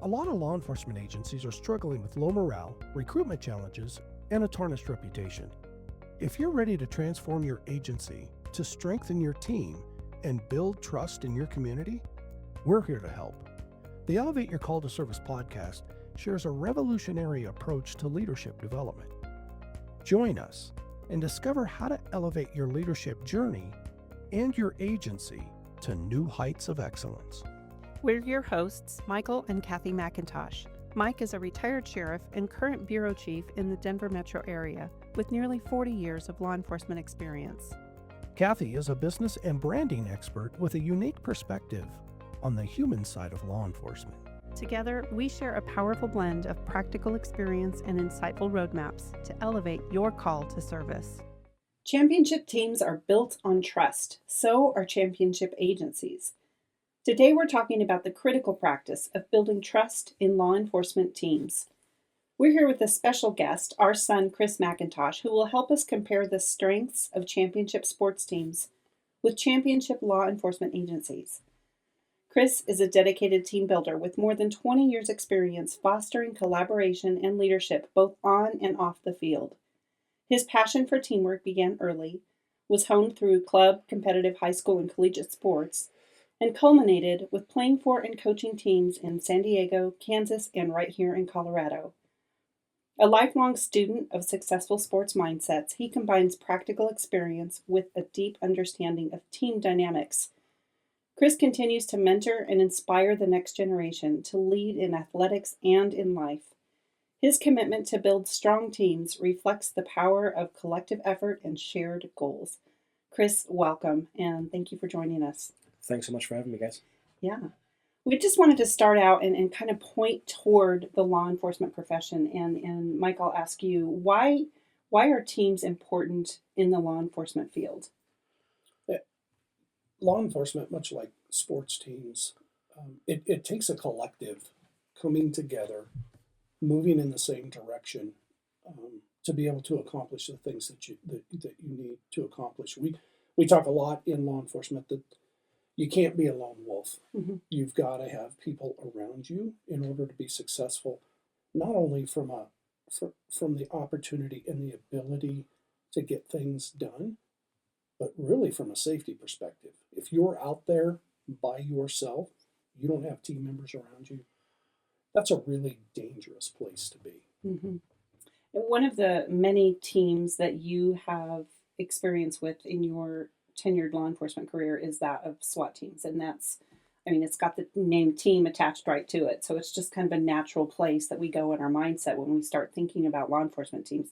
A lot of law enforcement agencies are struggling with low morale, recruitment challenges, and a tarnished reputation. If you're ready to transform your agency, to strengthen your team, and build trust in your community, we're here to help. The Elevate Your Call to Service podcast shares a revolutionary approach to leadership development. Join us and discover how to elevate your leadership journey and your agency to new heights of excellence. We're your hosts, Michael and Cathy McIntosh. Mike is a retired sheriff and current bureau chief in the Denver metro area with nearly 40 years of law enforcement experience. Cathy is a business and branding expert with a unique perspective on the human side of law enforcement. Together, we share a powerful blend of practical experience and insightful roadmaps to elevate your call to service. Championship teams are built on trust. So are championship agencies. Today, we're talking about the critical practice of building trust in law enforcement teams. We're here with a special guest, our son, Chris McIntosh, who will help us compare the strengths of championship sports teams with championship law enforcement agencies. Chris is a dedicated team builder with more than 20 years' experience fostering collaboration and leadership both on and off the field. His passion for teamwork began early, was honed through club, competitive high school, and collegiate sports, and culminated with playing for and coaching teams in San Diego, Kansas, and right here in Colorado. A lifelong student of successful sports mindsets, he combines practical experience with a deep understanding of team dynamics. Chris continues to mentor and inspire the next generation to lead in athletics and in life. His commitment to build strong teams reflects the power of collective effort and shared goals. Chris, welcome, and thank you for joining us. Thanks so much for having me, guys. Yeah. We just wanted to start out and kind of point toward the law enforcement profession. And Mike, I'll ask you, why are teams important in the law enforcement field? Law enforcement, much like sports teams, it takes a collective coming together, moving in the same direction to be able to accomplish the things that you need to accomplish. We talk a lot in law enforcement that you can't be a lone wolf. Mm-hmm. You've got to have people around you in order to be successful, not only from the opportunity and the ability to get things done, but really from a safety perspective. If you're out there by yourself, you don't have team members around you, that's a really dangerous place to be. Mm-hmm. One of the many teams that you have experience with in your tenured law enforcement career is that of SWAT teams. And it's got the name team attached right to it. So it's just kind of a natural place that we go in our mindset when we start thinking about law enforcement teams.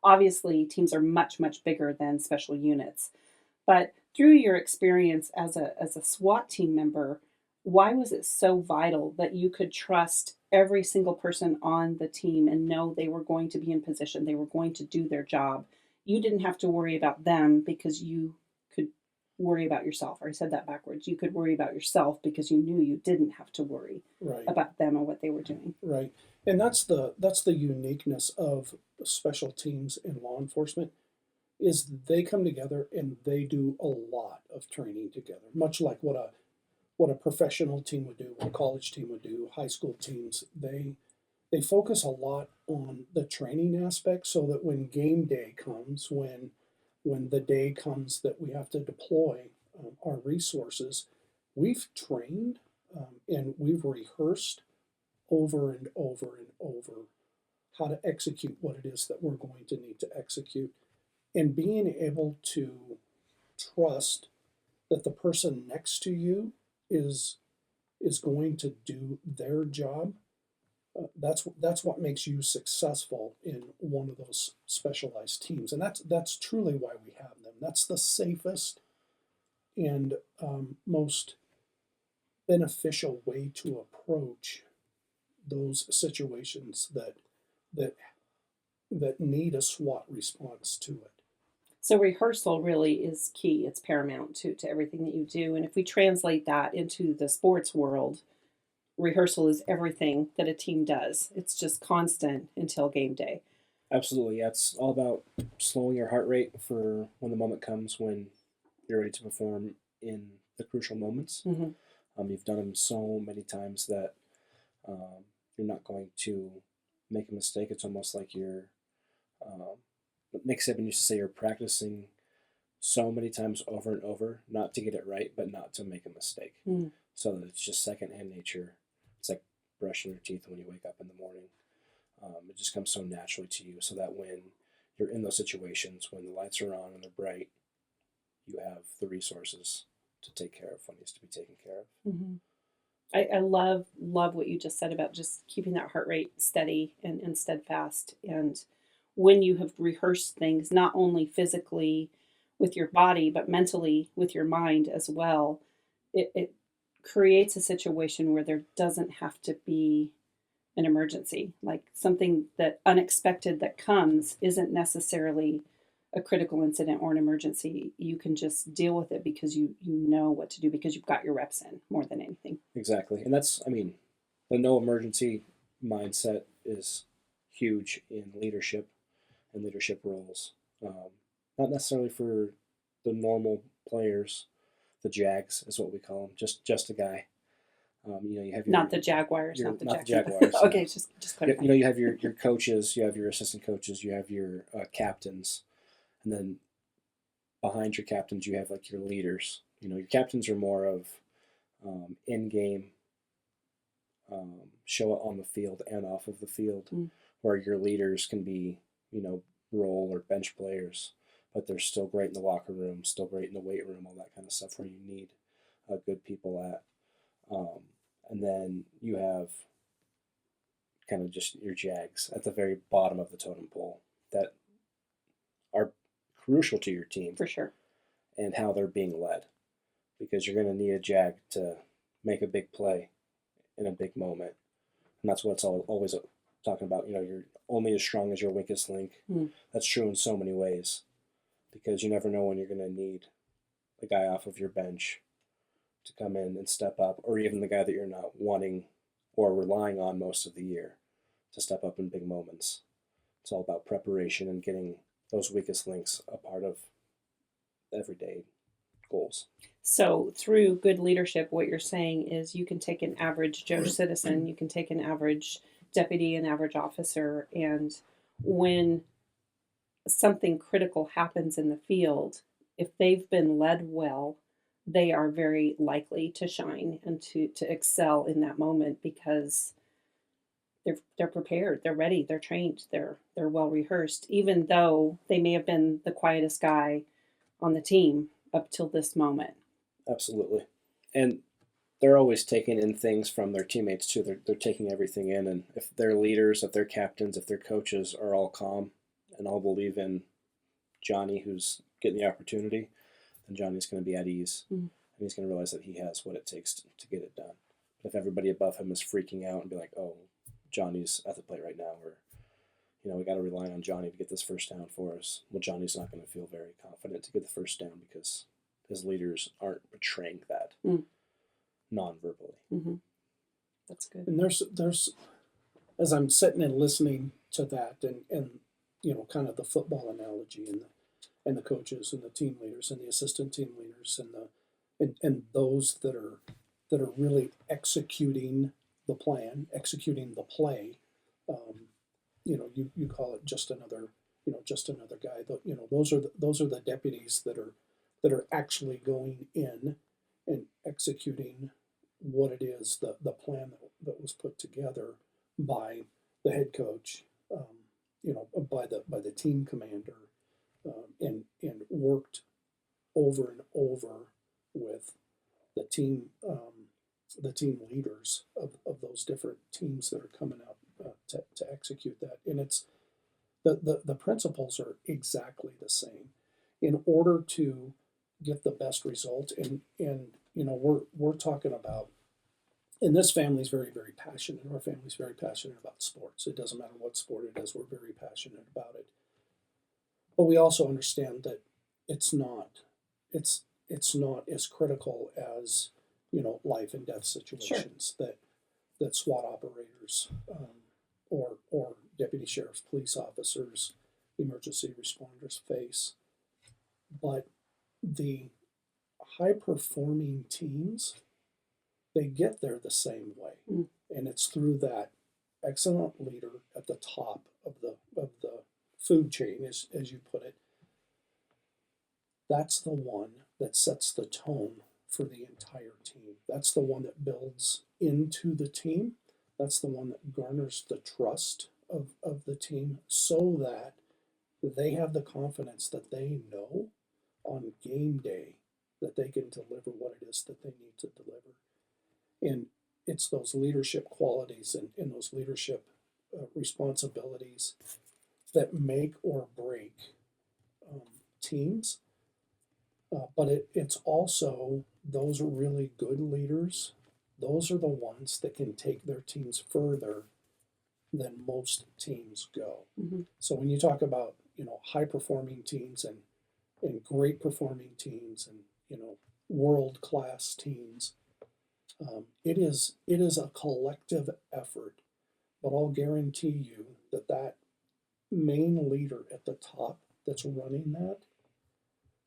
Obviously, teams are much, much bigger than special units. But through your experience as a SWAT team member, why was it so vital that you could trust every single person on the team and know they were going to be in position, they were going to do their job? You didn't have to worry about them because you could worry about yourself. Or I said that backwards. You could worry about yourself because you knew you didn't have to worry about them and what they were doing. Right. And that's the uniqueness of special teams in law enforcement, is they come together and they do a lot of training together, much like what a professional team would do, what a college team would do, high school teams. They focus a lot on the training aspect so that when game day comes, when the day comes that we have to deploy our resources, we've trained and we've rehearsed over and over and over how to execute what it is that we're going to need to execute. And being able to trust that the person next to you is going to do their job, that's what makes you successful in one of those specialized teams. And that's truly why we have them. That's the safest and most beneficial way to approach those situations that need a SWAT response to it. So rehearsal really is key. It's paramount to everything that you do. And if we translate that into the sports world, rehearsal is everything that a team does. It's just constant until game day. Absolutely. Yeah, it's all about slowing your heart rate for when the moment comes when you're ready to perform in the crucial moments. Mm-hmm. You've done them so many times that you're not going to make a mistake. It's almost like you're, Nick Saban used to say, you're practicing so many times over and over, not to get it right, but not to make a mistake. Mm. So that it's just secondhand nature. It's like brushing your teeth when you wake up in the morning. It just comes so naturally to you, so that when you're in those situations, when the lights are on and they're bright, you have the resources to take care of what needs to be taken care of. Mm-hmm. I love what you just said about just keeping that heart rate steady and steadfast. And when you have rehearsed things, not only physically with your body, but mentally with your mind as well, it creates a situation where there doesn't have to be an emergency. Like something that unexpected that comes isn't necessarily a critical incident or an emergency. You can just deal with it because you know what to do, because you've got your reps in more than anything. Exactly. And that's, I mean, the no emergency mindset is huge in leadership and leadership roles. Not necessarily for the normal players, the Jags is what we call them, just a guy. You have your, Not the Jaguars, not the Jaguars. Okay, no. just clarify. You have your coaches, you have your assistant coaches, you have your captains, and then behind your captains you have like your leaders. Your captains are more of in-game, show it on the field and off of the field, where your leaders can be, role or bench players, but they're still great in the locker room, still great in the weight room, all that kind of stuff where you need good people at. And then you have kind of just your Jags at the very bottom of the totem pole that are crucial to your team. For sure. And how they're being led. Because you're going to need a Jag to make a big play in a big moment. And that's what it's always talking about. You're only as strong as your weakest link. That's true in so many ways. Because you never know when you're going to need a guy off of your bench to come in and step up, or even the guy that you're not wanting or relying on most of the year to step up in big moments. It's all about preparation and getting those weakest links a part of everyday goals. So through good leadership, what you're saying is you can take an average Joe citizen, you can take an average deputy, an average officer, and when something critical happens in the field, if they've been led well, they are very likely to shine and to excel in that moment because they're prepared, they're ready, they're trained, they're well rehearsed, even though they may have been the quietest guy on the team up till this moment. Absolutely. And they're always taking in things from their teammates too. They're taking everything in, and if their leaders, if their captains, if their coaches are all calm and all believe in Johnny who's getting the opportunity, then Johnny's going to be at ease. And he's going to realize that he has what it takes to get it done. But if everybody above him is freaking out and be like, oh, Johnny's at the plate right now, or we got to rely on Johnny to get this first down for us. Well, Johnny's not going to feel very confident to get the first down because his leaders aren't portraying that non-verbally. Mm-hmm. That's good. And there's, as I'm sitting and listening to that, and kind of the football analogy, and the coaches and the team leaders and the assistant team leaders and those that are really executing the plan, executing the play. You call it just another guy. Those are the deputies that are actually going in and executing what it is, the plan that was put together by the head coach, by the team commander, and worked over and over with the team leaders of those different teams that are coming out to execute that. And it's the principles are exactly the same. In order to get the best result, and we're talking about, and this family's very, very passionate. Our family's very passionate about sports. It doesn't matter what sport it is, we're very passionate about it. But we also understand that it's not as critical as life and death situations that SWAT operators or deputy sheriffs, police officers, emergency responders face. But the high performing teams, they get there the same way, and it's through that excellent leader at the top of the food chain, as you put it, that's the one that sets the tone for the entire team. That's the one that builds into the team. That's the one that garners the trust of the team, so that they have the confidence that they know on game day that they can deliver what it is that they need to deliver. And it's those leadership qualities and those leadership responsibilities that make or break teams. But it's also those really good leaders. Those are the ones that can take their teams further than most teams go. Mm-hmm. So when you talk about, high performing teams and great performing teams and, world class teams, it is a collective effort. But I'll guarantee you that main leader at the top that's running that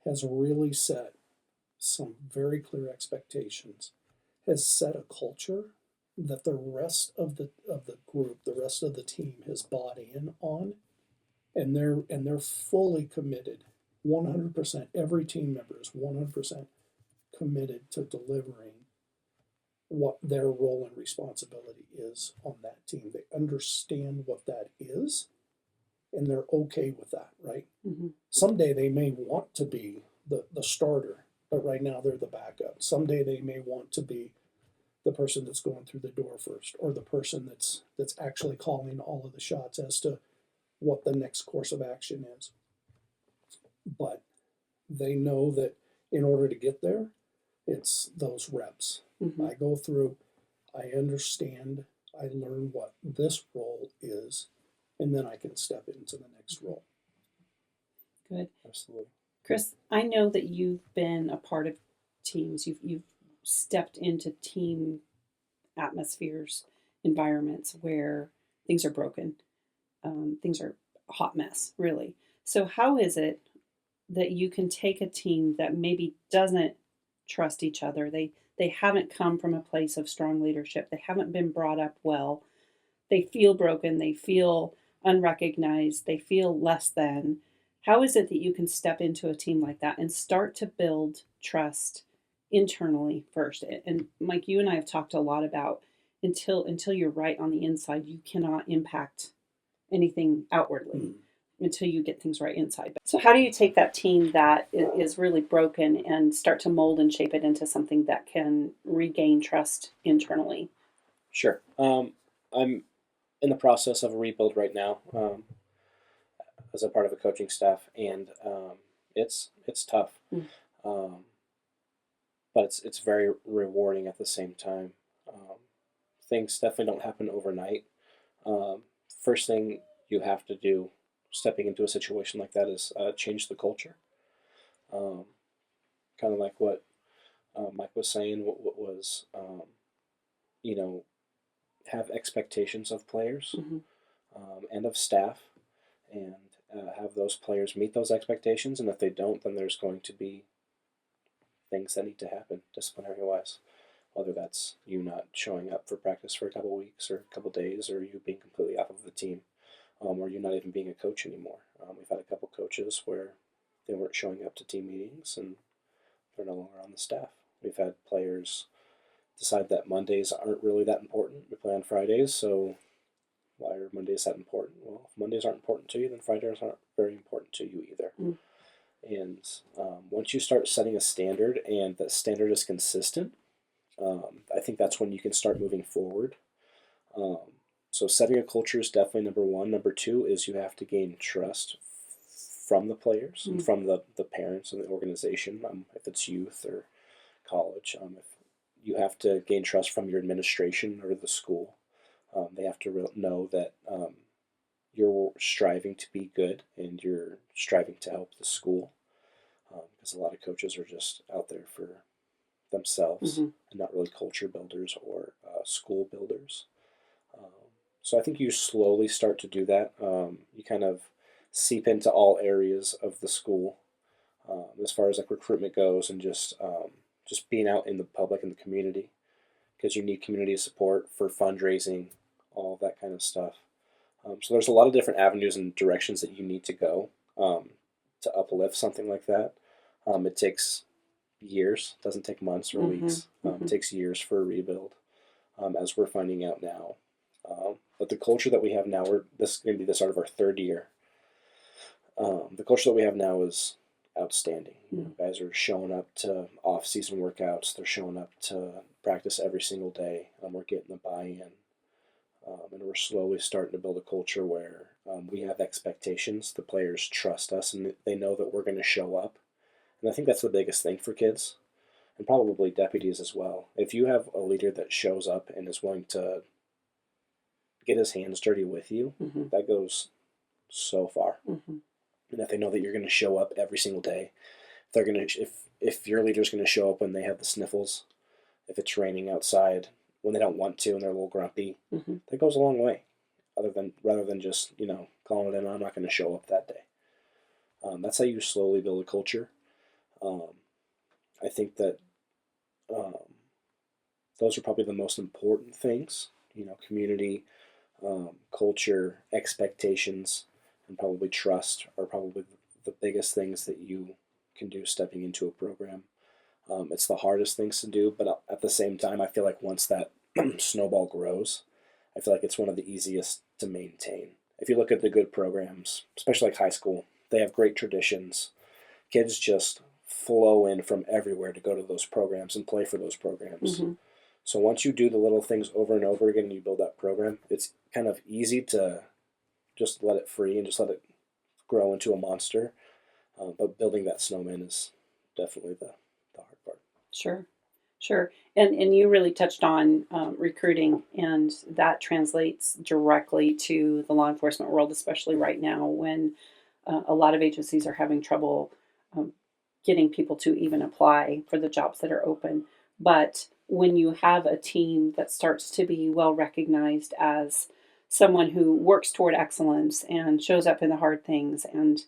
has really set some very clear expectations, has set a culture that the rest of the group, the rest of the team has bought in on, and they're fully committed, 100%. Every team member is 100% committed to delivering what their role and responsibility is on that team. They understand what that is, and they're okay with that, right? Mm-hmm. Someday they may want to be the starter, but right now they're the backup. Someday they may want to be the person that's going through the door first, or the person that's actually calling all of the shots as to what the next course of action is. But they know that in order to get there, it's those reps. Mm-hmm. I go through, I understand, I learn what this role is, and then I can step into the next role. Good. Absolutely. Chris, I know that you've been a part of teams. You've stepped into team atmospheres, environments where things are broken. Things are a hot mess, really. So how is it that you can take a team that maybe doesn't trust each other? They haven't come from a place of strong leadership. They haven't been brought up well. They feel broken. They feel unrecognized. They feel less than. How is it that you can step into a team like that and start to build trust internally first? And Mike, you and I have talked a lot about until you're right on the inside, you cannot impact anything outwardly until you get things right inside. So how do you take that team that is really broken and start to mold and shape it into something that can regain trust internally? Sure. I'm in the process of a rebuild right now as a part of a coaching staff, and it's tough, but it's very rewarding at the same time. Things definitely don't happen overnight. First thing you have to do stepping into a situation like that is change the culture. Kind of like what Mike was saying, what was, have expectations of players and of staff, and have those players meet those expectations. And if they don't, then there's going to be things that need to happen disciplinary-wise. Whether that's you not showing up for practice for a couple weeks or a couple days, or you being completely off of the team, or you not even being a coach anymore. We've had a couple coaches where they weren't showing up to team meetings and they're no longer on the staff. We've had players decide that Mondays aren't really that important. We play on Fridays, so why are Mondays that important? Well, if Mondays aren't important to you, then Fridays aren't very important to you either. And once you start setting a standard and that standard is consistent, I think that's when you can start moving forward. So setting a culture is definitely number one. Number two is you have to gain trust from the players and from the parents and the organization, if it's youth or college. If you have to gain trust from your administration or the school. They have to know that you're striving to be good and you're striving to help the school, because a lot of coaches are just out there for themselves and not really culture builders or school builders. So I think you slowly start to do that. You kind of seep into all areas of the school, as far as like recruitment goes, and just being out in the public and the community, because you need community support for fundraising, all of that kind of stuff. So there's a lot of different avenues and directions that you need to go to uplift something like that. It takes years, it doesn't take months or weeks. It takes years for a rebuild, as we're finding out now. But the culture that we have now, this is going to be the start of our third year. The culture that we have now is outstanding. Guys are showing up to off-season workouts. They're showing up to practice every single day. We're getting the buy-in. And we're slowly starting to build a culture where we have expectations. The players trust us, and they know that we're going to show up. And I think that's the biggest thing for kids, and probably deputies as well. If you have a leader that shows up and is willing to get his hands dirty with you, that goes so far. And if they know that you're going to show up every single day, if your leader's going to show up when they have the sniffles, if it's raining outside, when they don't want to and they're a little grumpy, that goes a long way. Rather than just calling it in, I'm not going to show up that day. That's how you slowly build a culture. I think that those are probably the most important things. Community, culture, expectations, and probably trust are probably the biggest things that you can do stepping into a program. It's the hardest things to do, but at the same time, I feel like once that snowball grows, I feel like it's one of the easiest to maintain. If you look at the good programs, especially like high school, they have great traditions. Kids just flow in from everywhere to go to those programs and play for those programs. So once you do the little things over and over again and you build that program, it's kind of easy to just let it free and just let it grow into a monster. But building that snowman is definitely the hard part. Sure. And you really touched on recruiting, and that translates directly to the law enforcement world, especially right now when a lot of agencies are having trouble getting people to even apply for the jobs that are open. But when you have a team that starts to be well recognized as someone who works toward excellence and shows up in the hard things, and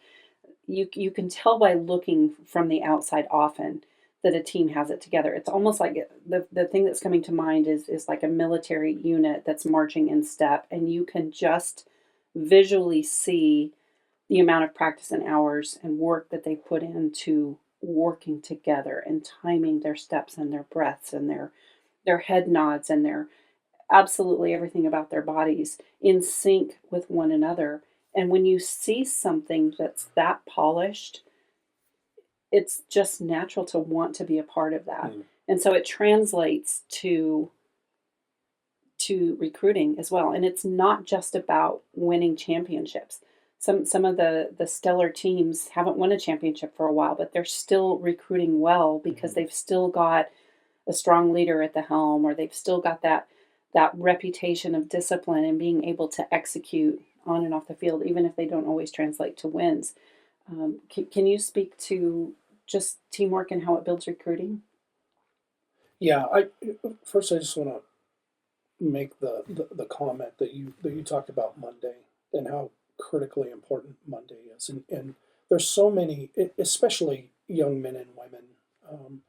you can tell by looking from the outside often that a team has it together. It's almost like the thing that's coming to mind is like a military unit that's marching in step, and you can just visually see the amount of practice and hours and work that they put into working together and timing their steps and their breaths and their head nods and their absolutely everything about their bodies in sync with one another. And when you see something that's that polished, it's just natural to want to be a part of that. And so it translates to recruiting as well. And it's not just about winning championships. Some of the stellar teams haven't won a championship for a while, but they're still recruiting well because they've still got a strong leader at the helm, or they've still got that reputation of discipline and being able to execute on and off the field, even if they don't always translate to wins. Can you speak to just teamwork and how it builds recruiting? Yeah, first I just want to make the comment that you talked about Monday and how critically important Monday is, and there's so many, especially young men and women,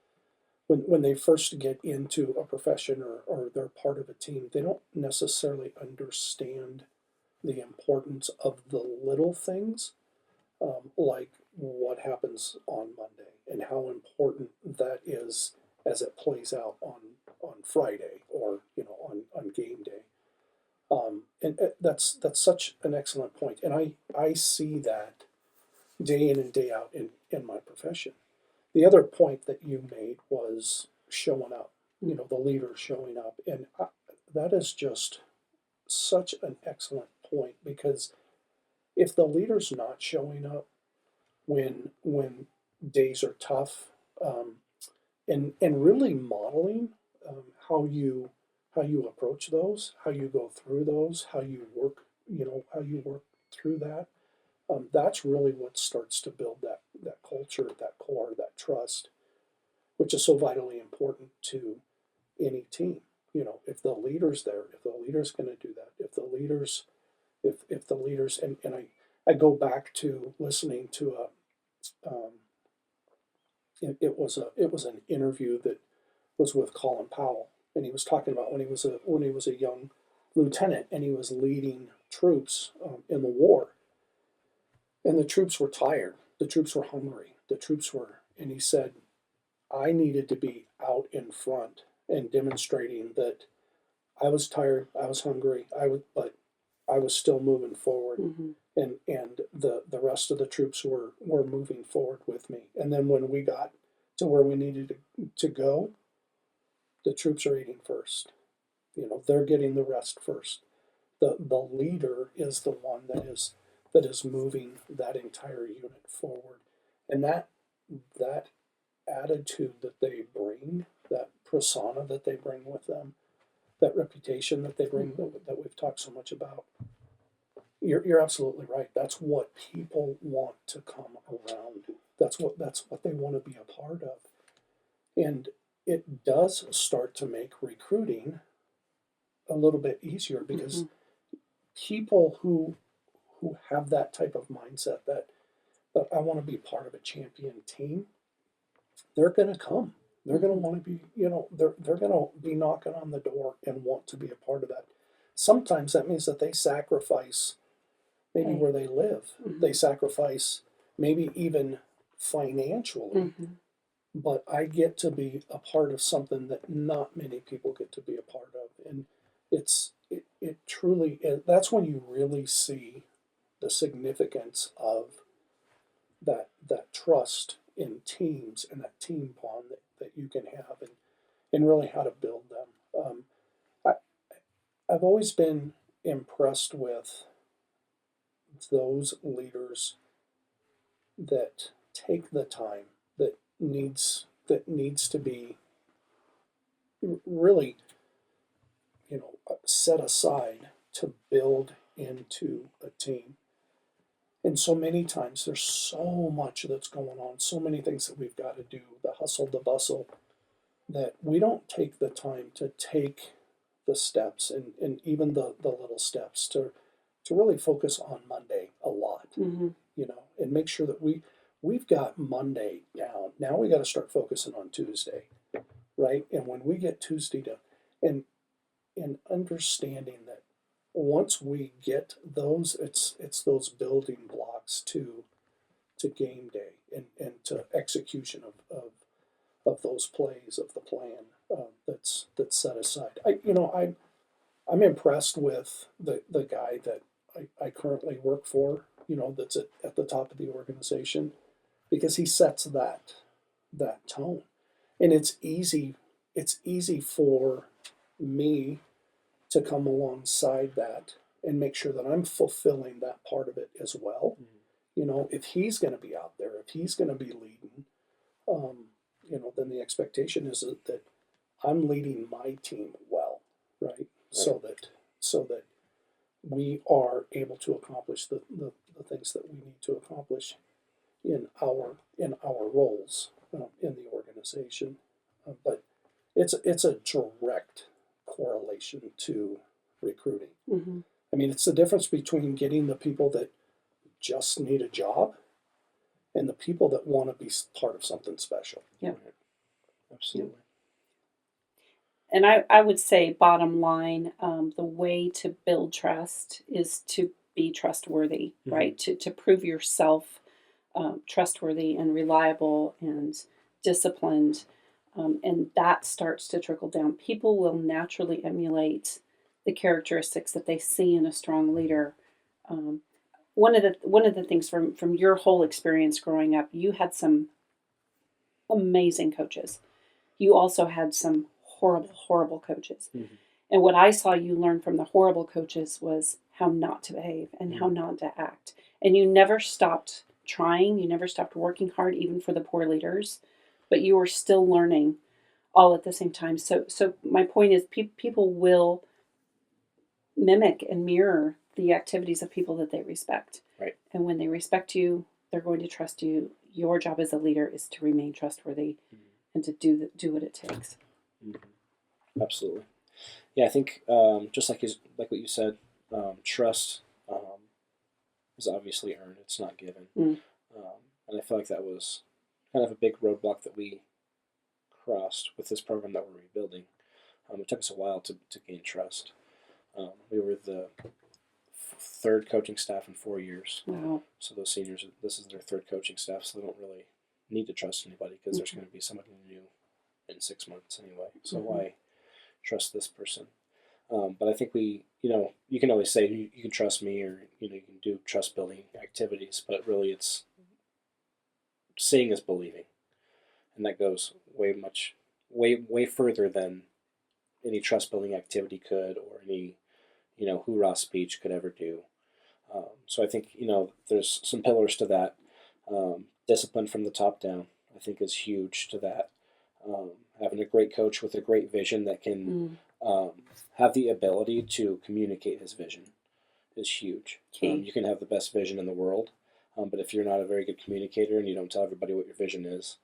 when they first get into a profession or they're part of a team, they don't necessarily understand the importance of the little things, like what happens on Monday and how important that is as it plays out on Friday or on game day. And that's such an excellent point. And I see that day in and day out in my profession. The other point that you made was showing up, the leader showing up. And that is just such an excellent point, because if the leader's not showing up when days are tough, and really modeling how you approach those, how you go through those, how you work through that, that's really what starts to build that culture, that core, that trust, which is so vitally important to any team. If the leader's there, if the leader's going to do that, if the leaders, and I go back to listening to it was an interview that was with Colin Powell, and he was talking about when he was a young lieutenant, and he was leading troops in the war. And the troops were tired. The troops were hungry. And he said, I needed to be out in front and demonstrating that I was tired, I was hungry, but I was still moving forward. Mm-hmm. And the rest of the troops were moving forward with me. And then when we got to where we needed to go, the troops are eating first. They're getting the rest first. The leader is the one that is moving that entire unit forward. And that attitude that they bring, that persona that they bring with them, that reputation that they bring, that we've talked so much about, you're absolutely right. That's what people want to come around. That's what they want to be a part of. And it does start to make recruiting a little bit easier, because people who have that type of mindset, that I want to be part of a champion team, they're going to come. They're going to want to be, they're going to be knocking on the door and want to be a part of that. Sometimes that means that they sacrifice maybe where they live. They sacrifice maybe even financially, but I get to be a part of something that not many people get to be a part of. And it truly, that's when you really see the significance of that trust in teams and that team bond that you can have, and really how to build them. I've always been impressed with those leaders that take the time that needs to be really, set aside to build into a team. And so many times there's so much that's going on, so many things that we've got to do, the hustle, the bustle, that we don't take the time to take the steps, and even the little steps to really focus on Monday a lot, and make sure that we've got Monday down. Now we got to start focusing on Tuesday, right? And when we get Tuesday to, and understanding that once we get those, it's those building blocks to game day, and to execution of those plays, of the plan that's set aside. I'm impressed with the guy that I currently work for, that's at the top of the organization, because he sets that tone. And it's easy for me to come alongside that and make sure that I'm fulfilling that part of it as well. If he's going to be out there, if he's going to be leading, then the expectation is that I'm leading my team well, right? So that we are able to accomplish the things that we need to accomplish in our roles in the organization. But it's a direct correlation to recruiting. I mean, it's the difference between getting the people that just need a job and the people that want to be part of something special. Yeah. Absolutely. And I would say, bottom line, the way to build trust is to be trustworthy, right? To prove yourself trustworthy and reliable and disciplined. And that starts to trickle down. People will naturally emulate the characteristics that they see in a strong leader. One of the things from your whole experience growing up, you had some amazing coaches. You also had some horrible coaches. And what I saw you learn from the horrible coaches was how not to behave and how not to act. And you never stopped trying. You never stopped working hard, even for the poor leaders. But you were still learning all at the same time. So my point is, people will mimic and mirror the activities of people that they respect. Right. And when they respect you, they're going to trust you. Your job as a leader is to remain trustworthy and to do what it takes. Absolutely. Yeah, I think just like what you said, trust is obviously earned. It's not given. And I feel like that was kind of a big roadblock that we crossed with this program that we're rebuilding. It took us a while to gain trust. We were the third coaching staff in 4 years. Wow. So those seniors, this is their third coaching staff, so they don't really need to trust anybody because there's going to be somebody new in 6 months anyway. So why trust this person? But I think you can always say you can trust me, or you can do trust building activities, but really it's seeing is believing, and that goes way further than any trust building activity could, or any hoorah speech could ever do. So I think there's some pillars to that. Discipline from the top down, I think, is huge to that. Having a great coach with a great vision that can have the ability to communicate his vision is huge. You can have the best vision in the world, but if you're not a very good communicator and you don't tell everybody what your vision is,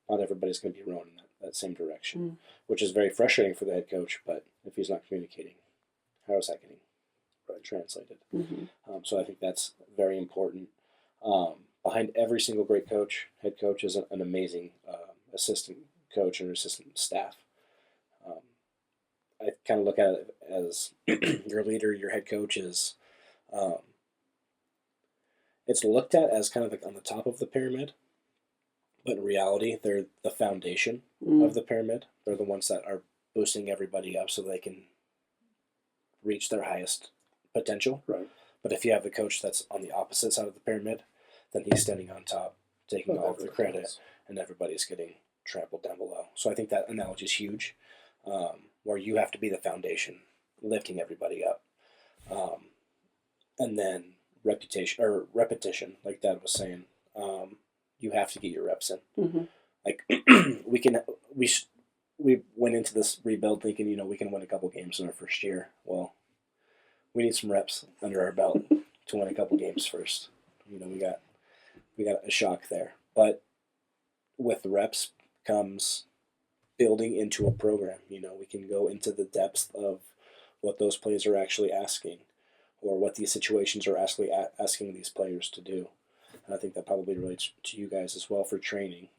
not everybody's going to be rowing in that same direction, which is very frustrating for the head coach. But if he's not communicating, how is that getting translated? So I think that's very important. Behind every single great head coach is an amazing assistant coach and assistant staff. I kind of look at it as your leader, your head coach is, it's looked at as kind of like on the top of the pyramid, but in reality, they're the foundation of the pyramid. They're the ones that are boosting everybody up so they can reach their highest potential. Right. But if you have the coach that's on the opposite side of the pyramid, then he's standing on top, taking all of the credit, and everybody's getting trampled down below. So I think that analogy is huge, where you have to be the foundation, lifting everybody up. And then repetition, like Dad was saying, you have to get your reps in. Like we went into this rebuild thinking, we can win a couple games in our first year. Well, we need some reps under our belt to win a couple games first. We got a shock there. But with the reps comes building into a program. We can go into the depth of what those players are actually asking, or what these situations are actually asking these players to do. And I think that probably relates to you guys as well for training.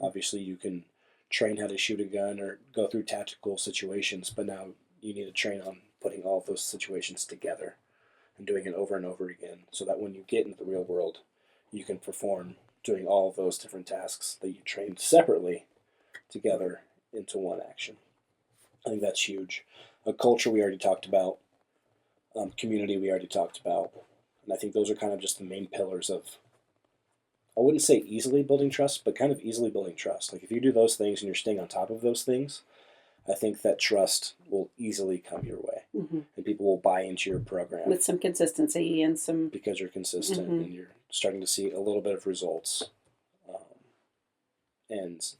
Obviously you can train how to shoot a gun or go through tactical situations, but now you need to train on putting all of those situations together and doing it over and over again, so that when you get into the real world, you can perform doing all of those different tasks that you trained separately together into one action. I think that's huge. A culture we already talked about, community we already talked about, and I think those are kind of just the main pillars of, I wouldn't say easily building trust, but kind of easily building trust. Like if you do those things and you're staying on top of those things, I think that trust will easily come your way, and people will buy into your program with some consistency and some, because you're consistent and you're starting to see a little bit of results, and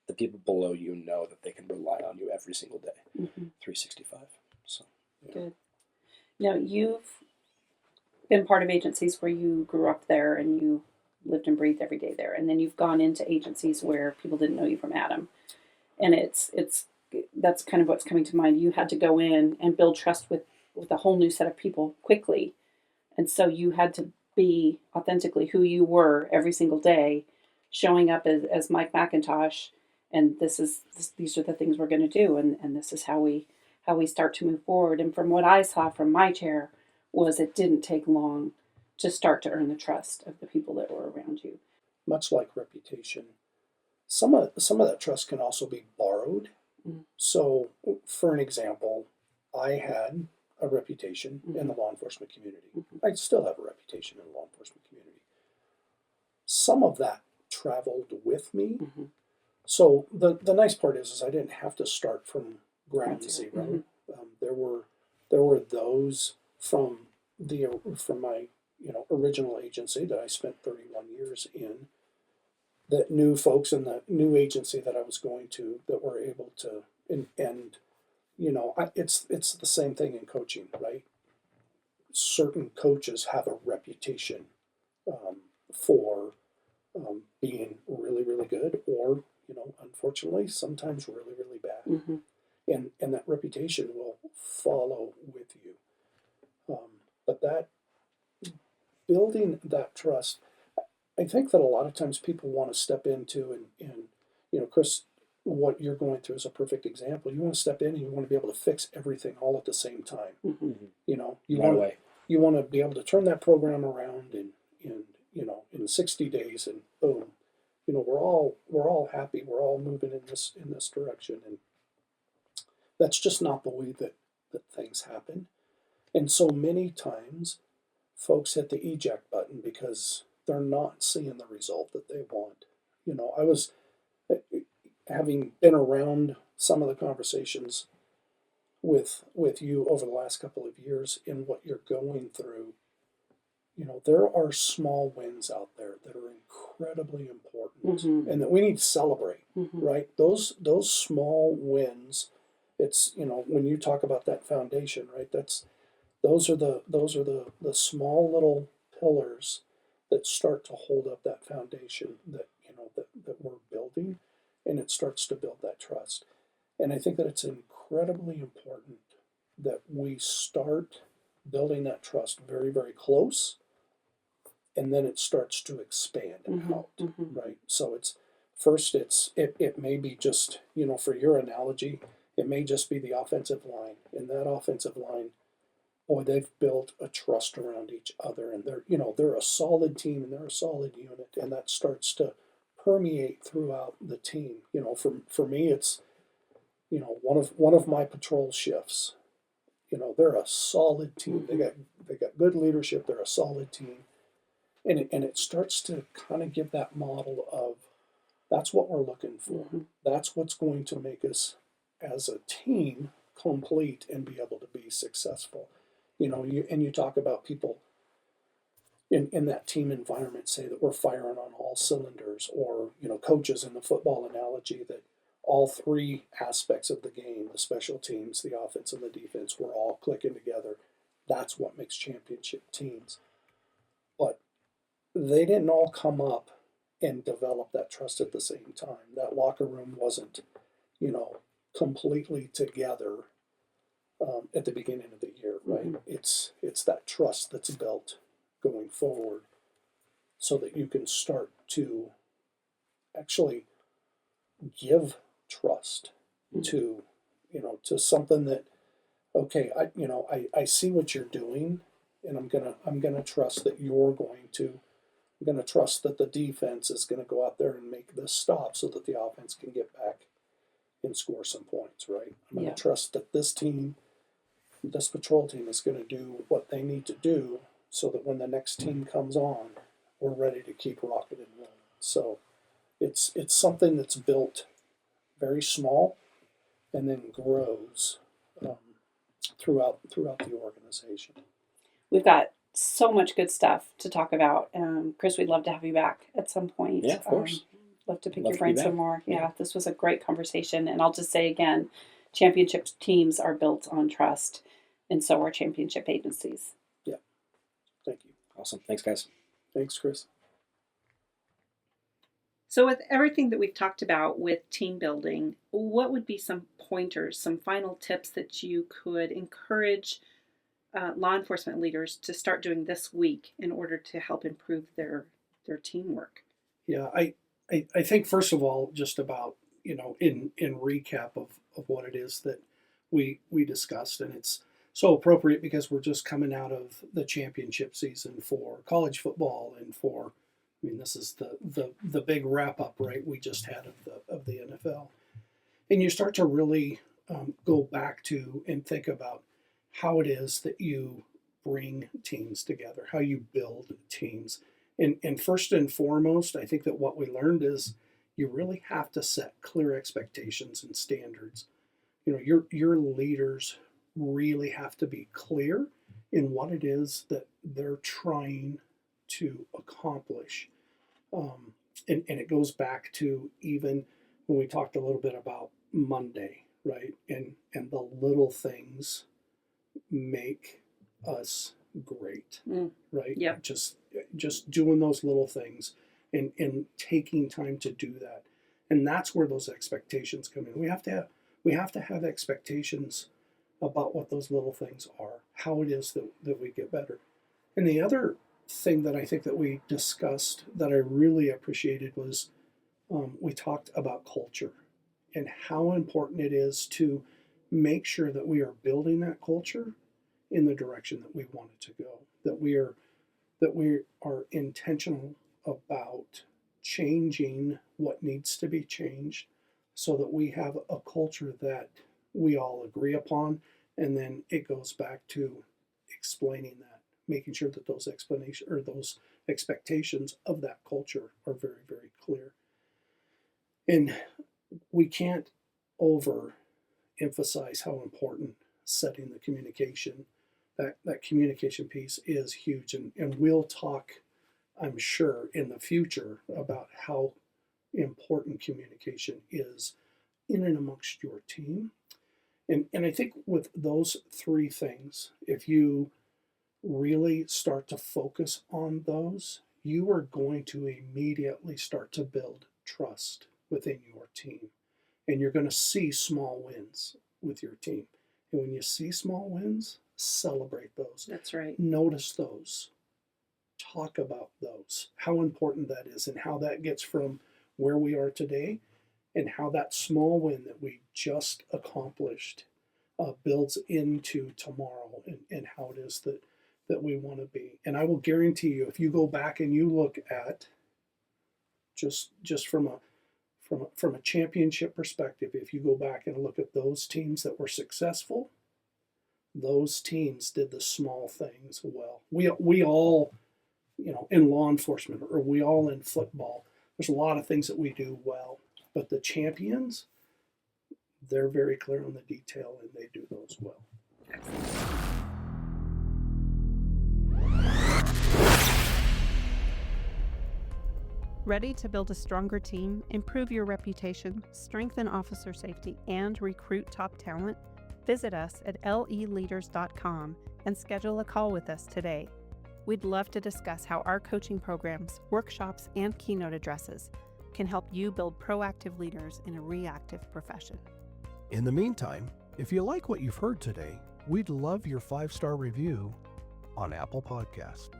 the people below you know that they can rely on you every single day, 365. So good. Now you've been part of agencies where you grew up there and you lived and breathed every day there, and then you've gone into agencies where people didn't know you from Adam, and that's kind of what's coming to mind. You had to go in and build trust with a whole new set of people quickly, and so you had to be authentically who you were every single day, showing up as Mike McIntosh, and these are the things we're going to do, and this is how we start to move forward. And from what I saw from my chair was it didn't take long to start to earn the trust of the people that were around you. Much like reputation, some of that trust can also be borrowed. So, for an example, I had a reputation in the law enforcement community. I still have a reputation in the law enforcement community. Some of that traveled with me. So the nice part is I didn't have to start from ground zero. There were those from my original agency that I spent 31 years in, that knew folks in the new agency that I was going to, that were able to, and it's the same thing in coaching, right? Certain coaches have a reputation for being really, really good, or unfortunately, sometimes really, really bad, and that reputation will follow with you. But that building that trust, I think that a lot of times people want to step into, and Chris what you're going through is a perfect example. You want to step in and you want to be able to fix everything all at the same time. Mm-hmm. You know, you Right want away. you want to be able to turn that program around in 60 days, and boom, we're all happy. We're all moving in this direction, and that's just not the way that things happen. And so many times, folks hit the eject button because they're not seeing the result that they want. I was having been around some of the conversations with you over the last couple of years in what you're going through. There are small wins out there that are incredibly important Mm-hmm. and that we need to celebrate, Mm-hmm. right? Those small wins. It's when you talk about that foundation, right? Those are the small little pillars that start to hold up that foundation that we're building, and it starts to build that trust. And I think that it's incredibly important that we start building that trust very, very close, and then it starts to expand Mm-hmm. out, Mm-hmm. right? So it may be just, for your analogy, it may just be the offensive line, and that offensive line, boy, they've built a trust around each other, and they're a solid team and they're a solid unit, and that starts to permeate throughout the team. For me, it's one of my patrol shifts. They're a solid team. Mm-hmm. They got good leadership. They're a solid team, and it starts to kind of give that model of that's what we're looking for. Mm-hmm. That's what's going to make us as a team complete and be able to be successful. You talk about people in that team environment say that we're firing on all cylinders, or coaches in the football analogy that all three aspects of the game, the special teams, the offense, and the defense, we're all clicking together. That's what makes championship teams. But they didn't all come up and develop that trust at the same time. That locker room wasn't, completely together at the beginning of the year, right? Mm-hmm. It's that trust that's built going forward, so that you can start to actually give trust to to something that, okay, I see what you're doing, and I'm gonna trust that I'm gonna trust that the defense is gonna go out there and make this stop so that the offense can get back and score some points, right? I'm gonna Yeah. trust that this patrol team is gonna do what they need to do so that when the next team comes on, we're ready to keep rocking and rolling. So it's something that's built very small and then grows throughout the organization. We've got so much good stuff to talk about. Chris, we'd love to have you back at some point. Yeah, of course. Love to pick Love your to be brain some back. more. Yeah, Yeah. this was a great conversation. And I'll just say again, championship teams are built on trust, and so are championship agencies. Yeah. Thank you. Awesome. Thanks, guys. Thanks, Chris. So, with everything that we've talked about with team building, what would be some pointers, some final tips that you could encourage law enforcement leaders to start doing this week in order to help improve their teamwork? Yeah, I think first of all, just about in recap of what it is that we discussed, and it's so appropriate because we're just coming out of the championship season for college football, and this is the big wrap up, right? We just had of the NFL, and you start to really go back to and think about how it is that you bring teams together, how you build teams. And first and foremost, I think that what we learned is you really have to set clear expectations and standards. Your leaders really have to be clear in what it is that they're trying to accomplish. And it goes back to even when we talked a little bit about Monday, right? And the little things make us great, right? Yep. Just doing those little things and taking time to do that, and that's where those expectations come in. We have to have expectations about what those little things are, how it is that we get better. And the other thing that I think that we discussed that I really appreciated was we talked about culture, and how important it is to make sure that we are building that culture in the direction that we want it to go, that we are intentional about changing what needs to be changed so that we have a culture that we all agree upon. And then it goes back to explaining that, making sure that those explanations or those expectations of that culture are very, very clear. And we can't overemphasize how important setting the communication, that communication piece is huge. And we'll talk, I'm sure, in the future about how important communication is in and amongst your team. And I think with those three things, if you really start to focus on those, you are going to immediately start to build trust within your team. And you're going to see small wins with your team. And when you see small wins, celebrate those. That's right. Notice those. Talk about those, how important that is, and how that gets from where we are today and how that small win that we just accomplished builds into tomorrow and how it is that we want to be. And I will guarantee you, if you go back and you look at just from a championship perspective, if you go back and look at those teams that were successful, those teams did the small things well. We all, in law enforcement, or we all in football, there's a lot of things that we do well, but the champions, they're very clear on the detail and they do those well. Ready to build a stronger team, improve your reputation, strengthen officer safety, and recruit top talent? Visit us at leleaders.com and schedule a call with us today. We'd love to discuss how our coaching programs, workshops, and keynote addresses can help you build proactive leaders in a reactive profession. In the meantime, if you like what you've heard today, we'd love your 5-star review on Apple Podcasts.